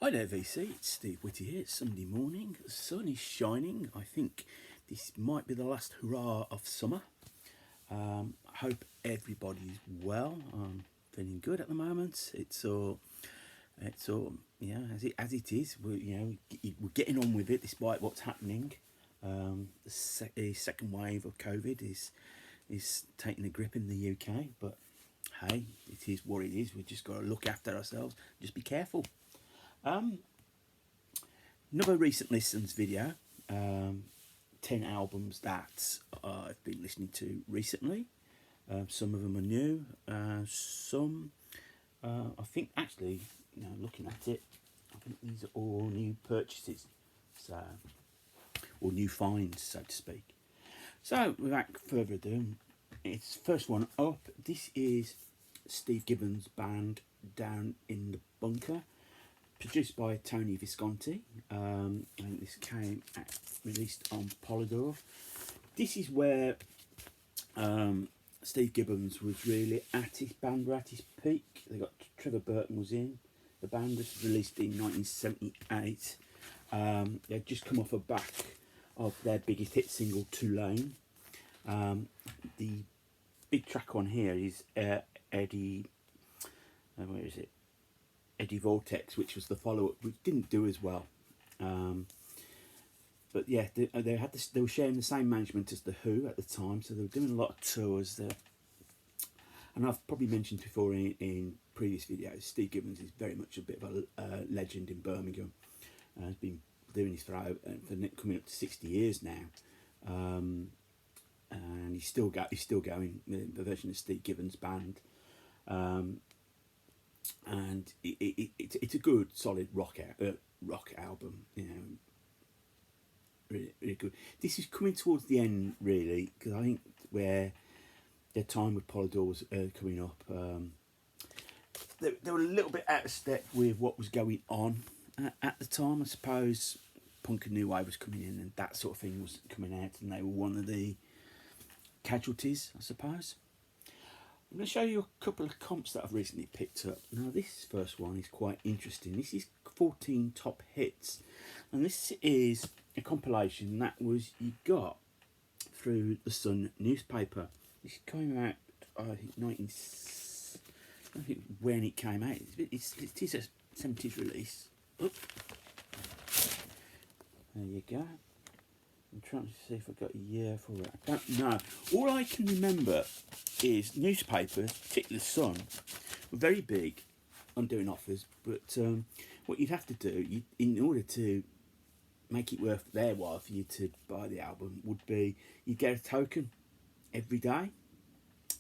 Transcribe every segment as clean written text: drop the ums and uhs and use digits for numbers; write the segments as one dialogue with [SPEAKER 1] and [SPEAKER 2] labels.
[SPEAKER 1] Hi there VC, it's Steve Whitty here. It's Sunday morning, the sun is shining. I think this might be the last hurrah of summer. I hope everybody's well. I'm feeling good at the moment. It's all yeah, as it is. We're getting on with it despite what's happening. The second wave of COVID is taking a grip in the UK, but hey, it is what it is. We just got to look after ourselves. Just be careful. Another recent listens video, 10 albums that I've been listening to recently. Some of them are new, some I think actually, looking at it, I think these are all new purchases, so, or new finds, so to speak. So without further ado, it's first one up. This is Steve Gibbons' band Down in the Bunker, produced by Tony Visconti. I think this came released on Polydor. This is where Steve Gibbons was really at his peak. They got Trevor Burton was in. The band was released in 1978. They'd just come off the back of their biggest hit single, Tulane. The big track on here is Eddie. Where is it? Eddie Vortex, which was the follow-up, which didn't do as well. But yeah, they were sharing the same management as the Who at the time, so they were doing a lot of tours there. And I've probably mentioned before in previous videos, Steve Gibbons is very much a bit of a legend in Birmingham. He's been doing this for coming up to 60 years now, and he's still going. The version of Steve Gibbons' band. And it's a good, solid rock album, really good. This is coming towards the end, really, because I think where their time with Polydor was coming up, they were a little bit out of step with what was going on at the time. I suppose punk and new wave was coming in, and that sort of thing was coming out, and they were one of the casualties, I suppose. I'm going to show you a couple of comps that I've recently picked up. Now this first one is quite interesting. This is 14 top hits, and this is a compilation that you got through the Sun newspaper. This came out, I think, I don't think when it came out. It is a 70s release. Oop. There you go. I'm trying to see if I've got a year for it. I don't know. All I can remember is newspapers, particularly the Sun, were very big on doing offers. But what you'd have to do, in order to make it worth their while for you to buy the album, would be you get a token every day,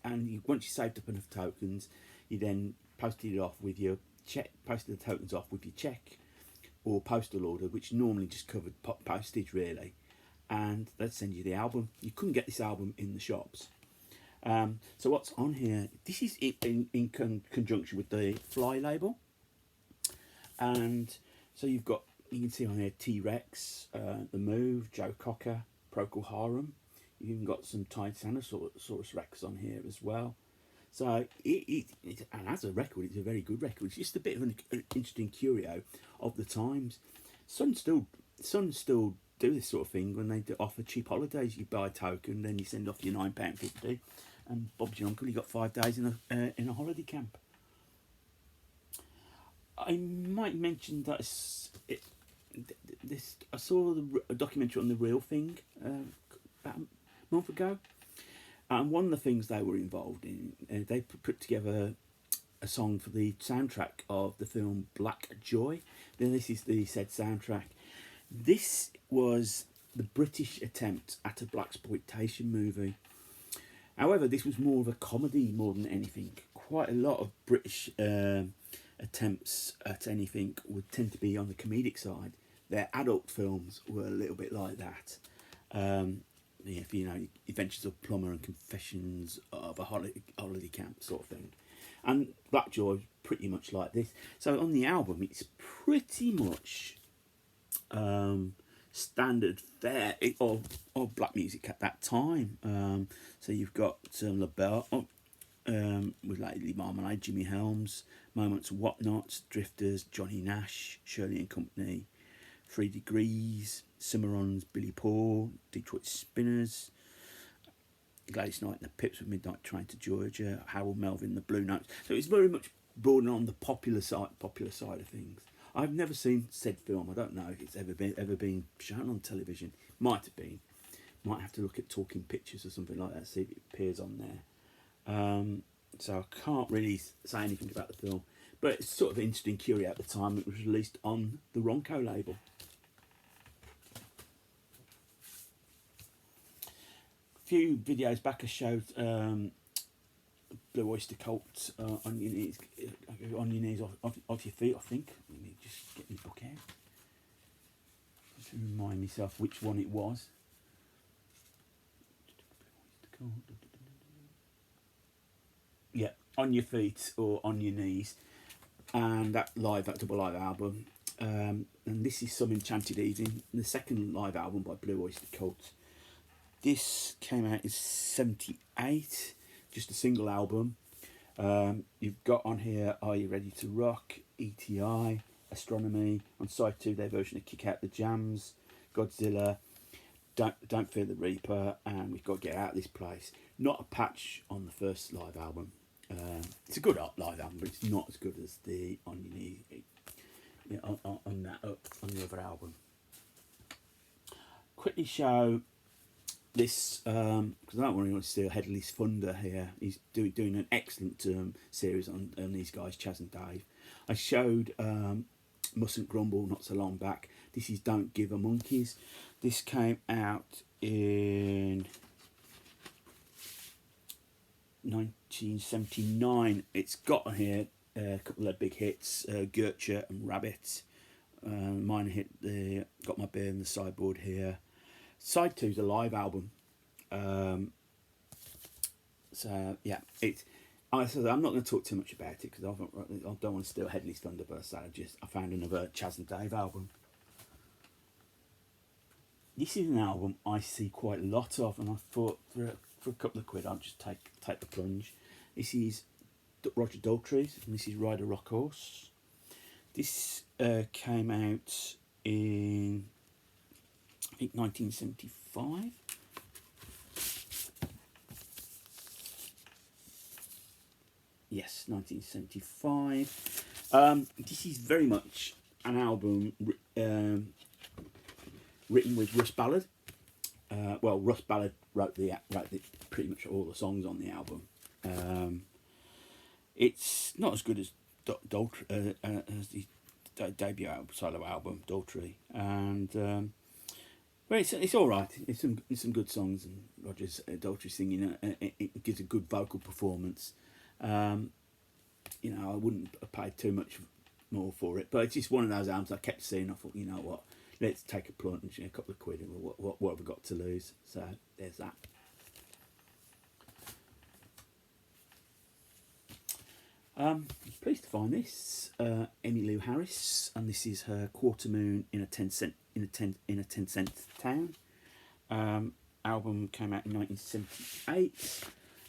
[SPEAKER 1] and once you saved up enough tokens, you then posted it off with your check. Posted the tokens off with your check or postal order, which normally just covered postage, really. And they'd send you the album. You couldn't get this album in the shops. So what's on here? This is in conjunction with the Fly label. And so you can see on here T-Rex, The Move, Joe Cocker, Procol Harum. You've even got some Tyrannosaurus Rex on here as well. So and as a record, it's a very good record. It's just a bit of an interesting curio of the times. Sun still do this sort of thing when they offer cheap holidays. You buy a token, then you send off your £9.50, and Bob's your uncle. You got 5 days in a holiday camp. I might mention that I saw a documentary on The Real Thing about a month ago, and one of the things they were involved in, they put together a song for the soundtrack of the film Black Joy. Then this is the said soundtrack. This was the British attempt at a blaxploitation movie. However, this was more of a comedy more than anything. Quite a lot of British attempts at anything would tend to be on the comedic side. Their adult films were a little bit like that. If you know, Adventures of Plumber and Confessions of a Holiday Camp sort of thing. And Black Joy was pretty much like this. So on the album, it's pretty much standard fare of black music at that time. So you've got LaBelle. with Lady Marmalade, Jimmy Helms, Moments of Whatnots, Drifters, Johnny Nash, Shirley and Company, 3 Degrees, Cimarrons, Billy Paul, Detroit Spinners, Gladys Knight and the Pips with Midnight Train to Georgia, Harold Melvin, the Blue Notes. So it's very much broadened on the popular side of things. I've never seen said film. I don't know if it's ever been shown on television. Might have been. Might have to look at Talking Pictures or something like that, see if it appears on there. So I can't really say anything about the film, but it's sort of interesting curio at the time. It was released on the Ronco label. A few videos back I showed Blue Oyster Cult on your knees, off your feet, I think. Let me just get my book out to remind myself which one it was. Yeah, On Your Feet or On Your Knees, and that double live album. And this is Some Enchanted Evening, the second live album by Blue Oyster Cult. This came out in '78, just a single album. You've got on here Are You Ready to Rock, ETI, Astronomy. On side 2, their version of Kick Out the Jams, Godzilla, Don't Fear the Reaper, and We've Got to Get Out of This Place. Not a patch on the first live album. It's a good live album, but it's not as good as the On Your Knee, on the other album. Quickly show this, because I don't want to steal Headley's thunder here. He's doing an excellent series on these guys, Chasm Dave. I showed Mustn't Grumble not so long back. This is Don't Give a Monkeys. This came out in 1979. It's got on here a couple of big hits, Gertrude and Rabbit. Mine hit the Got My Beer in the sideboard here. Side 2 is a live album. So yeah, I'm not going to talk too much about it because I don't want to steal Headley's thunder, but I found another Chasm Dave album. This is an album I see quite a lot of, and I thought for a couple of quid I'll just take the plunge. This is Roger Daltrey, and this is Ride a Rock Horse. This came out in, I think, 1975. Yes, 1975. This is very much an album written with Russ Ballard. Russ Ballard wrote pretty much all the songs on the album. It's not as good as as the debut solo album, Daltrey, and but it's all right. It's some good songs, and Roger's Daltrey singing. It gives a good vocal performance. I wouldn't have paid too much more for it, but it's just one of those albums I kept seeing. I thought, you know what, let's take a plunge, a couple of quid, and what have we got to lose? So there's that. I was pleased to find this Emmylou Harris, and this is her Quarter Moon in a 10 cent town. Album came out in 1978.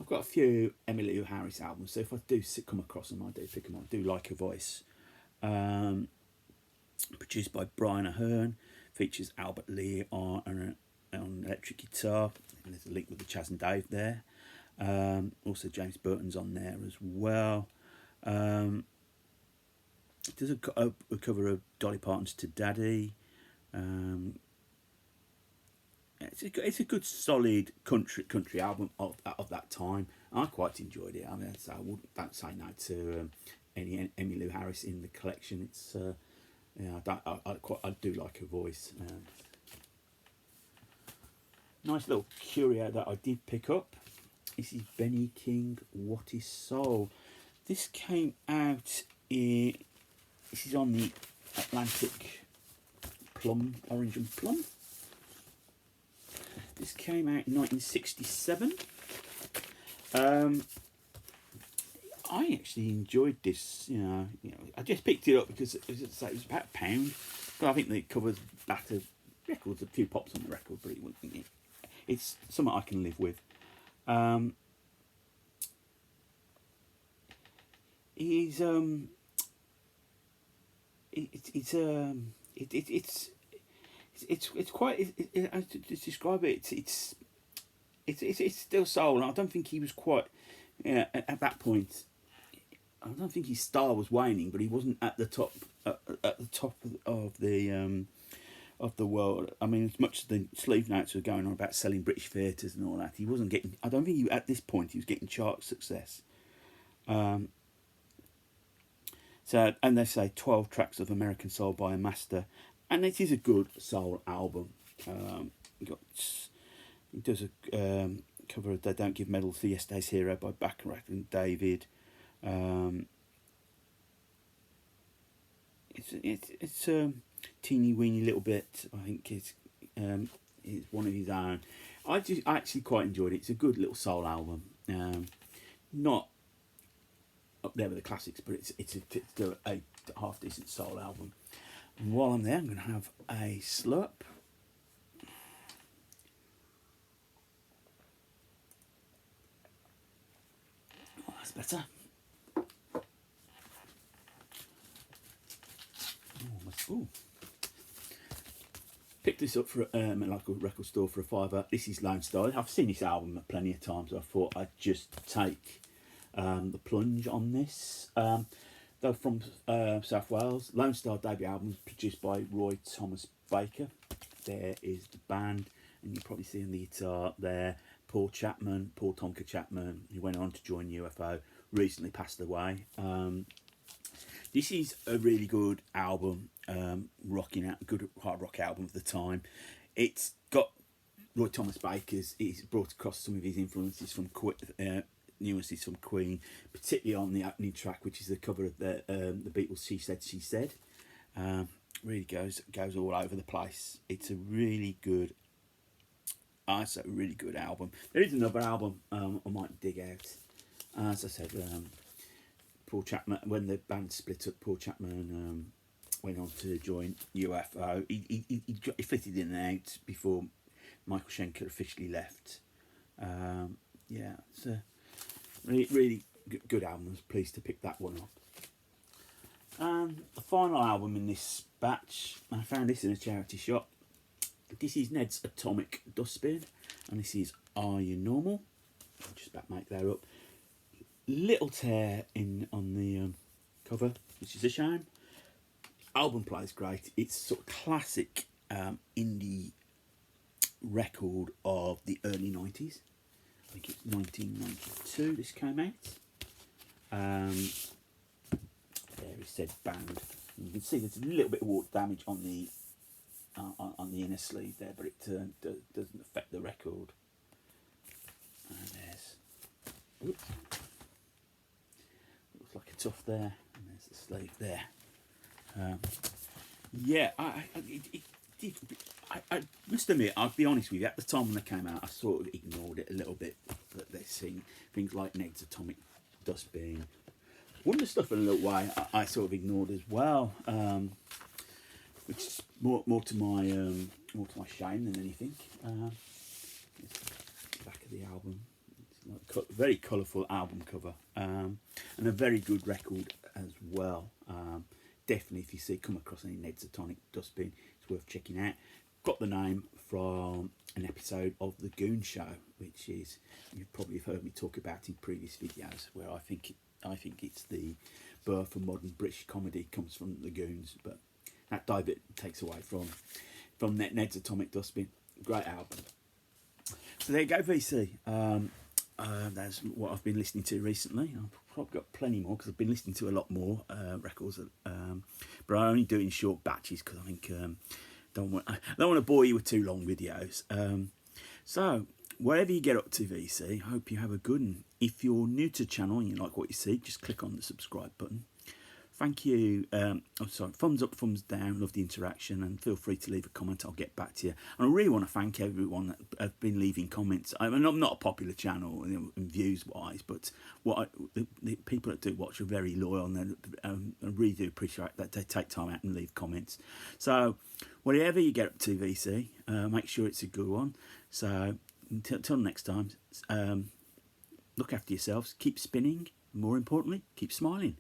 [SPEAKER 1] I've got a few Emmylou Harris albums, so if I do come across them, I do pick them up. I do like her voice. Produced by Brian Ahern, features Albert Lee on electric guitar, and there's a link with the Chasm Dave there. Also James Burton's on there as well. There's a cover of Dolly Parton's To Daddy. It's a good solid country album of that time. I quite enjoyed it. I mean, so don't say no to any Emmylou Harris in the collection. It's I do like her voice. Nice little curio that I did pick up. This is Benny King, What Is Soul. This came out in. This is on the Atlantic Orange and Plum. This came out in 1967. I actually enjoyed this. I just picked it up because it was about £1. But I think the cover's battered. Records, a few pops on the record, but it's something I can live with. he's it's quite to describe it. It's still soul. And I don't think he was quite at that point. I don't think his star was waning, but he wasn't at the top at the top of the world. I mean, as much as the sleeve notes were going on about selling British theatres and all that, he wasn't getting. I don't think he, at this point he was getting chart success. So, and they say 12 tracks of American soul by a master, and it is a good soul album. He does a cover of "They Don't Give Medals to Yesterday's Hero" by Bacharach and David. It's teeny weeny little bit. I think it's one of his own. I actually quite enjoyed it. It's a good little soul album. Not up there with the classics, but it's still a half decent soul album. And while I'm there, I'm going to have a slurp. Oh, that's better. Ooh. Picked this up for a local record store for a £5. This is Lone Star. I've seen this album plenty of times. So I thought I'd just take the plunge on this. They're from South Wales. Lone Star debut album produced by Roy Thomas Baker. There is the band, and you probably see on the guitar there Paul Tonka Chapman, who went on to join UFO, recently passed away. This is a really good album, good hard rock album of the time. It's got Roy Thomas Baker's. He's brought across some of his influences from nuances from Queen, particularly on the opening track, which is the cover of the Beatles' "She Said, She Said." Really goes all over the place. It's a really good. It's a really good album. There is another album I might dig out. As I said. Paul Chapman, when the band split up, Paul Chapman went on to join UFO. He fitted in and out before Michael Schenker officially left. It's a really good album. I was pleased to pick that one up. The final album in this batch, I found this in a charity shop. This is Ned's Atomic Dustbin, and this is Are You Normal? I'll just about make that up. Little tear on the cover, which is a shame. Album plays great. It's sort of classic indie record of the early 90s. I think it's 1992 this came out. There it said band. And you can see there's a little bit of water damage on the inner sleeve there, but it doesn't affect the record. And there's... Oops. Like a tuff there, and there's the sleeve there. I must admit, I'll be honest with you, at the time when they came out, I sort of ignored it a little bit. But they sing things like Ned's Atomic Dustbin. Wonder Stuff in a little way I sort of ignored as well, which is more to my shame than anything. The back of the album. Very colourful album cover, and a very good record as well. Definitely, if you come across any Ned's Atomic Dustbin, it's worth checking out. Got the name from an episode of The Goon Show, which is, you've probably heard me talk about in previous videos, where I think it's the birth of modern British comedy comes from The Goons, but that dive it takes away from Ned's Atomic Dustbin. Great album. So there you go, VC. That's what I've been listening to recently. I've probably got plenty more because I've been listening to a lot more records, but I only do it in short batches because I think I don't want to bore you with too long videos. So wherever you get up to, VC, I hope you have a good one. If you're new to the channel and you like what you see, just click on the subscribe button. Thank you. Thumbs up, thumbs down. Love the interaction, and feel free to leave a comment. I'll get back to you. And I really want to thank everyone that have been leaving comments. I mean, I'm not a popular channel in views wise, but the people that do watch are very loyal, and I really do appreciate that they take time out and leave comments. So whatever you get up to, VC, make sure it's a good one. So until next time, look after yourselves. Keep spinning. More importantly, keep smiling.